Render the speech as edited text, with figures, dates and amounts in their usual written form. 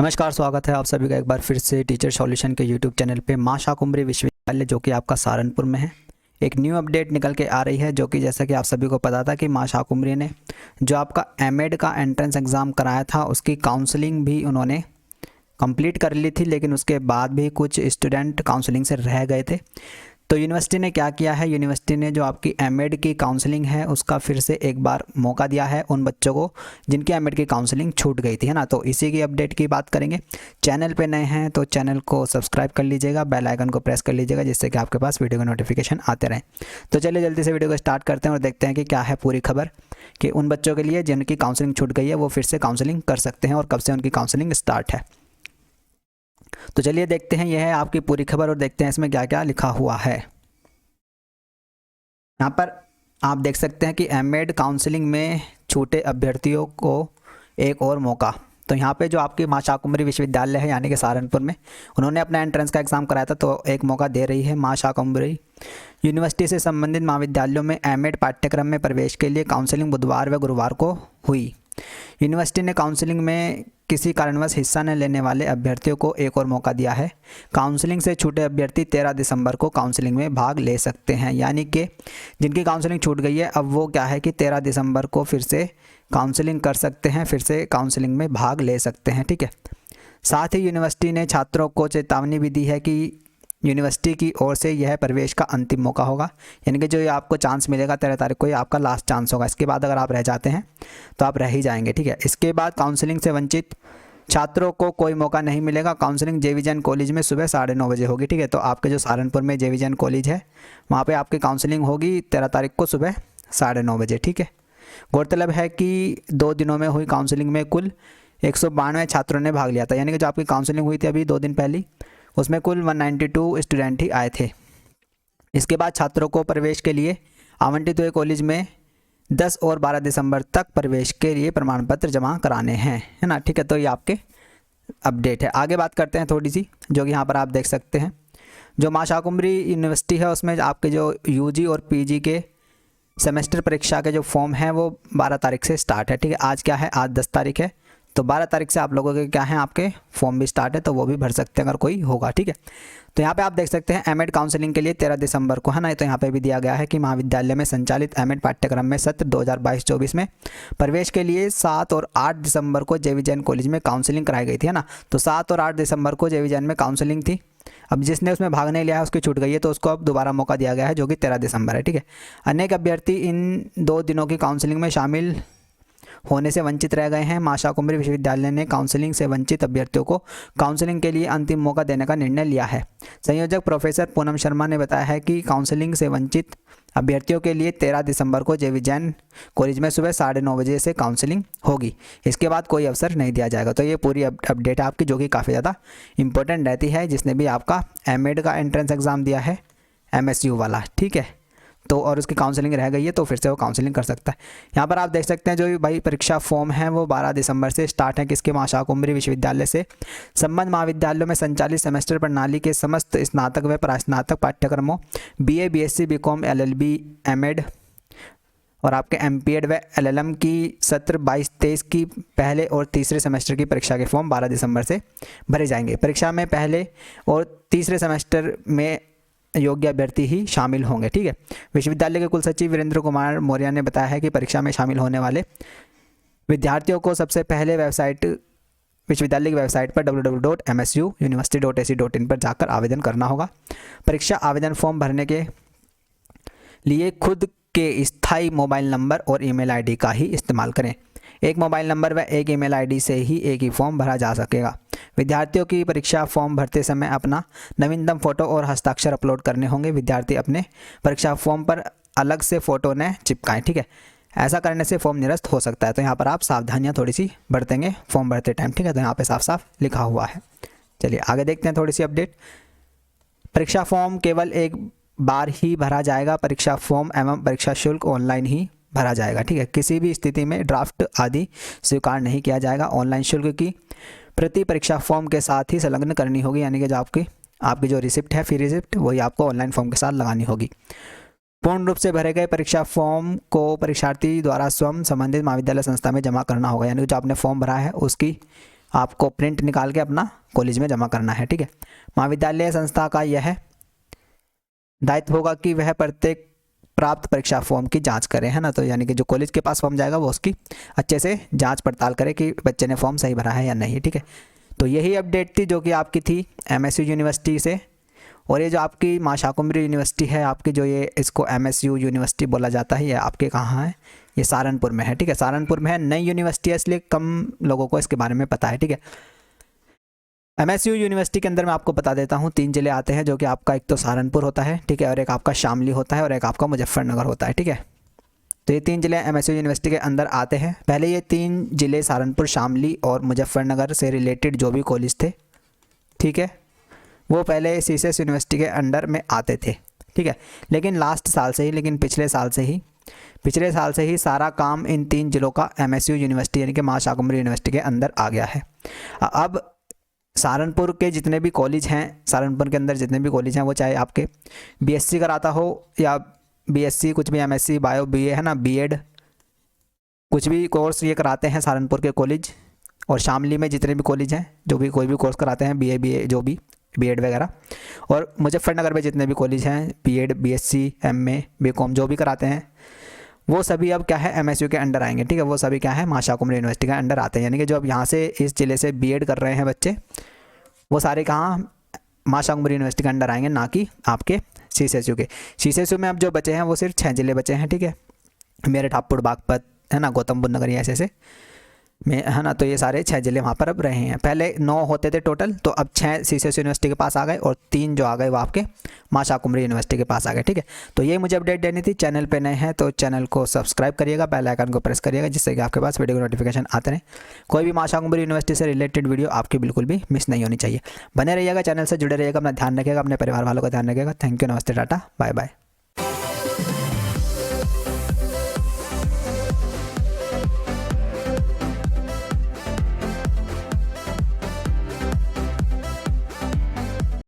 नमस्कार, स्वागत है आप सभी का एक बार फिर से टीचर सॉल्यूशन के यूट्यूब चैनल पे। मां शाकुंभरी विश्वविद्यालय जो कि आपका सहारनपुर में है, एक न्यू अपडेट निकल के आ रही है। जो कि जैसा कि आप सभी को पता था कि मां शाकुंभरी ने जो आपका एमएड का एंट्रेंस एग्ज़ाम कराया था उसकी काउंसलिंग भी उन्होंने कंप्लीट कर ली थी, लेकिन उसके बाद भी कुछ स्टूडेंट काउंसलिंग से रह गए थे। तो यूनिवर्सिटी ने क्या किया है, यूनिवर्सिटी ने जो आपकी एमएड की काउंसलिंग है उसका फिर से एक बार मौका दिया है उन बच्चों को जिनकी एमएड की काउंसलिंग छूट गई थी, है ना। तो इसी की अपडेट की बात करेंगे। चैनल पे नए हैं तो चैनल को सब्सक्राइब कर लीजिएगा, बेल आइकन को प्रेस कर लीजिएगा, जिससे कि आपके पास वीडियो का नोटिफिकेशन आते रहें। तो चलिए जल्दी से वीडियो को स्टार्ट करते हैं और देखते हैं कि क्या है पूरी खबर, कि उन बच्चों के लिए जिनकी काउंसलिंग छूट गई है वो फिर से काउंसलिंग कर सकते हैं और कब से उनकी काउंसलिंग स्टार्ट है। तो चलिए देखते हैं, यह है आपकी पूरी खबर और देखते हैं इसमें क्या क्या लिखा हुआ है। यहाँ पर आप देख सकते हैं कि एमएड काउंसलिंग में छूटे अभ्यर्थियों को एक और मौका। तो यहाँ पे जो आपकी मां शाकुंभरी विश्वविद्यालय है यानी कि सहारनपुर में, उन्होंने अपना एंट्रेंस का एग्ज़ाम कराया था, तो एक मौका दे रही है मां शाकुंभरी यूनिवर्सिटी से संबंधित महाविद्यालयों में एमएड पाठ्यक्रम में प्रवेश के लिए काउंसलिंग बुधवार व गुरुवार को हुई। यूनिवर्सिटी ने काउंसलिंग में किसी कारणवश हिस्सा न लेने वाले अभ्यर्थियों को एक और मौका दिया है। काउंसलिंग से छूटे अभ्यर्थी 13 दिसंबर को काउंसलिंग में भाग ले सकते हैं, यानी कि जिनकी काउंसलिंग छूट गई है अब वो क्या है कि 13 दिसंबर को फिर से काउंसलिंग कर सकते हैं, फिर से काउंसलिंग में भाग ले सकते हैं, ठीक है। साथ ही यूनिवर्सिटी ने छात्रों को चेतावनी भी दी है कि यूनिवर्सिटी की ओर से यह प्रवेश का अंतिम मौका होगा, यानी कि जो ये आपको चांस मिलेगा 13 तारीख को, ये आपका लास्ट चांस होगा। इसके बाद अगर आप रह जाते हैं तो आप रह ही जाएंगे, ठीक है। इसके बाद काउंसलिंग से वंचित छात्रों को कोई मौका नहीं मिलेगा। काउंसलिंग जेवी जैन कॉलेज में सुबह 9:30 बजे होगी, ठीक है। तो आपके जो सहारनपुर में जेवी जैन कॉलेज है वहाँ पर आपकी काउंसलिंग होगी 13 तारीख को सुबह 9:30 बजे, ठीक है। गौरतलब है कि 2 दिनों में हुई काउंसलिंग में कुल 192 छात्रों ने भाग लिया था, यानी कि जो आपकी काउंसलिंग हुई थी अभी 2 दिन पहले, उसमें कुल 192 स्टूडेंट ही आए थे। इसके बाद छात्रों को प्रवेश के लिए आवंटित हुए कॉलेज में 10 और 12 दिसंबर तक प्रवेश के लिए प्रमाण पत्र जमा कराने हैं, है ना, ठीक है। तो ये आपके अपडेट है। आगे बात करते हैं थोड़ी सी, जो कि यहाँ पर आप देख सकते हैं जो मां शाकुंभरी यूनिवर्सिटी है उसमें आपके जो यूजी और पीजी के सेमेस्टर परीक्षा के जो फॉर्म हैं वो 12 तारीख से स्टार्ट है, ठीक है। आज क्या है, आज 10 तारीख है, तो 12 तारीख से आप लोगों के क्या हैं, आपके फॉर्म भी स्टार्ट है, तो वो भी भर सकते हैं अगर कोई होगा, ठीक है। तो यहाँ पे आप देख सकते हैं एमएड काउंसलिंग के लिए 13 दिसंबर को, है ना। तो यहाँ पे भी दिया गया है कि महाविद्यालय में संचालित एमएड पाठ्यक्रम में सत्र 2022-24 में प्रवेश के लिए 7 और 8 दिसंबर को जेवी जैन कॉलेज में काउंसलिंग कराई गई थी, है ना। तो 7 और 8 दिसंबर को जेवी जैन में काउंसलिंग थी। अब जिसने उसमें भाग नहीं लिया है उसकी छूट गई है, तो उसको अब दोबारा मौका दिया गया है जो कि 13 दिसंबर है, ठीक है। अनेक अभ्यर्थी इन 2 दिनों की काउंसलिंग में शामिल होने से वंचित रह गए हैं। मां शाकुंभरी विश्वविद्यालय ने काउंसलिंग से वंचित अभ्यर्थियों को काउंसलिंग के लिए अंतिम मौका देने का निर्णय लिया है। संयोजक प्रोफेसर पूनम शर्मा ने बताया है कि काउंसलिंग से वंचित अभ्यर्थियों के लिए 13 दिसंबर को जेवी जैन कॉलेज में सुबह 9:30 बजे से काउंसलिंग होगी। इसके बाद कोई अवसर नहीं दिया जाएगा। तो ये पूरी अपडेट है आपकी, जो कि काफ़ी ज़्यादा इंपॉर्टेंट रहती है जिसने भी आपका एमएड का एंट्रेंस एग्ज़ाम दिया है, एमएसयू वाला, ठीक है। तो और उसकी काउंसलिंग रह गई है तो फिर से वो काउंसलिंग कर सकता है। यहाँ पर आप देख सकते हैं जो भाई परीक्षा फॉर्म है वो 12 दिसंबर से स्टार्ट है, किसके, मां शाकुंभरी विश्वविद्यालय से संबद्ध महाविद्यालयों में संचालित सेमेस्टर प्रणाली के समस्त स्नातक व प्रास्नातक पाठ्यक्रमों BA, BSc, BCom, LLB, MEd और आपके एमपीएड व एलएलएम की सत्र 22-23 की पहले और तीसरे सेमेस्टर की परीक्षा के फॉर्म 12 दिसंबर से भरे जाएंगे। परीक्षा में पहले और तीसरे सेमेस्टर में योग्य अभ्यर्थी ही शामिल होंगे, ठीक है। विश्वविद्यालय के कुलसचिव वीरेंद्र कुमार मौर्य ने बताया है कि परीक्षा में शामिल होने वाले विद्यार्थियों को सबसे पहले विश्वविद्यालय की वेबसाइट पर www.msuuniversity.ac.in पर जाकर आवेदन करना होगा। परीक्षा आवेदन फॉर्म भरने के लिए खुद के स्थायी मोबाइल नंबर और ईमेल आईडी का ही इस्तेमाल करें। एक मोबाइल नंबर व एक ईमेल आईडी से ही एक ही फॉर्म भरा जा सकेगा। विद्यार्थियों की परीक्षा फॉर्म भरते समय अपना नवीनतम फोटो और हस्ताक्षर अपलोड करने होंगे। विद्यार्थी अपने परीक्षा फॉर्म पर अलग से फ़ोटो न चिपकाएं, ठीक है। ऐसा करने से फॉर्म निरस्त हो सकता है। तो यहाँ पर आप सावधानियाँ थोड़ी सी बरतेंगे फॉर्म भरते टाइम, ठीक है। तो यहाँ पे साफ साफ लिखा हुआ है। चलिए आगे देखते हैं थोड़ी सी अपडेट। परीक्षा फॉर्म केवल एक बार ही भरा जाएगा। परीक्षा फॉर्म एवं परीक्षा शुल्क ऑनलाइन ही भरा जाएगा, ठीक है। किसी भी स्थिति में ड्राफ्ट आदि स्वीकार नहीं किया जाएगा। ऑनलाइन शुल्क की प्रति परीक्षा फॉर्म के साथ ही संलग्न करनी होगी, यानी कि जो आपकी जो रिसिप्ट है, फी रिसिप्ट, वही आपको ऑनलाइन फॉर्म के साथ लगानी होगी। पूर्ण रूप से भरे गए परीक्षा फॉर्म को परीक्षार्थी द्वारा स्वयं संबंधित महाविद्यालय संस्था में जमा करना होगा, यानी जो आपने फॉर्म भरा है उसकी आपको प्रिंट निकाल के अपना कॉलेज में जमा करना है, ठीक है। महाविद्यालय संस्था का यह दायित्व होगा कि वह प्रत्येक प्राप्त परीक्षा फॉर्म की जांच करें, है ना। तो यानी कि जो कॉलेज के पास फॉर्म जाएगा वो उसकी अच्छे से जांच पड़ताल करे कि बच्चे ने फॉर्म सही भरा है या नहीं, ठीक है। तो यही अपडेट थी जो कि आपकी थी MSU यूनिवर्सिटी से। और ये जो आपकी माँ शाकुंभरी यूनिवर्सिटी है आपकी, जो ये इसको MSU यूनिवर्सिटी बोला जाता है, ये आपके कहाँ है, ये सहारनपुर में है, ठीक है। सहारनपुर में है, नई यूनिवर्सिटी है इसलिए कम लोगों को इसके बारे में पता है, ठीक है। MSU यूनिवर्सिटी के अंदर मैं आपको बता देता हूँ 3 ज़िले आते हैं, जो कि आपका एक तो सहारनपुर होता है, ठीक है, और एक आपका शामली होता है और एक आपका मुजफ्फरनगर होता है, ठीक है। तो ये 3 ज़िले MSU यूनिवर्सिटी के अंदर आते हैं। पहले ये 3 ज़िले सहारनपुर, शामली और मुजफ्फरनगर से रिलेटेड जो भी कॉलेज थे, ठीक है, वो पहले CSS यूनिवर्सिटी के अंडर में आते थे, ठीक है। लेकिन पिछले साल से ही सारा काम इन 3 ज़िलों का MSU यूनिवर्सिटी यानी कि माँ शाकुंभरी यूनिवर्सिटी के अंदर आ गया है। अब सहारनपुर के जितने भी कॉलेज हैं, सहारनपुर के अंदर जितने भी कॉलेज हैं, वो चाहे आपके BSc कराता हो या BSc कुछ भी, MSc बायो BA है ना, B.Ed कुछ भी कोर्स ये कराते हैं सहारनपुर के कॉलेज। और शामली में जितने भी कॉलेज हैं जो भी कोई भी कोर्स कराते हैं, BA जो भी B.Ed वगैरह, और मुजफ्फरनगर में जितने भी कॉलेज हैं B.Ed BSc MA BCom जो भी कराते हैं, वो सभी अब क्या है MSU के अंडर आएंगे, ठीक है। वो सभी क्या है माँ शाकुंभरी यूनिवर्सिटी के अंडर आते हैं। यानी कि जो अब यहाँ से इस ज़िले से B.Ed कर रहे हैं बच्चे, वो सारे कहाँ माँ शाकुंभरी यूनिवर्सिटी के अंडर आएंगे, ना कि आपके CSSU के। CSSU में अब जो बचे हैं वो सिर्फ 6 ज़िले बचे हैं, ठीक है। मेरठ, हापुड़, बागपत, है ना, गौतम बुद्ध नगर, ऐसे में, है ना। तो ये सारे 6 ज़िले वहाँ पर अब रहे हैं। पहले 9 होते थे टोटल, तो अब 6 CSS यूनिवर्सिटी के पास आ गए और 3 जो आ गए वो आपके माँ शाकुंभरी यूनिवर्सिटी के पास आ गए, ठीक है। तो ये मुझे अपडेट देनी थी। चैनल पे नए हैं तो चैनल को सब्सक्राइब करिएगा, बेल आइकन को प्रेस करिएगा, जिससे कि आपके पास वीडियो नोटिफिकेशन आते रहें। कोई भी माँ शाकुंभरी यूनिवर्सिटी से रिलेटेड वीडियो आपकी बिल्कुल भी मिस नहीं होनी चाहिए। बने रहिएगा, चैनल से जुड़े रहिएगा, अपना ध्यान रखिएगा, अपने परिवार वालों का ध्यान रखिएगा। थैंक यू, नमस्ते, टाटा, बाय बाय।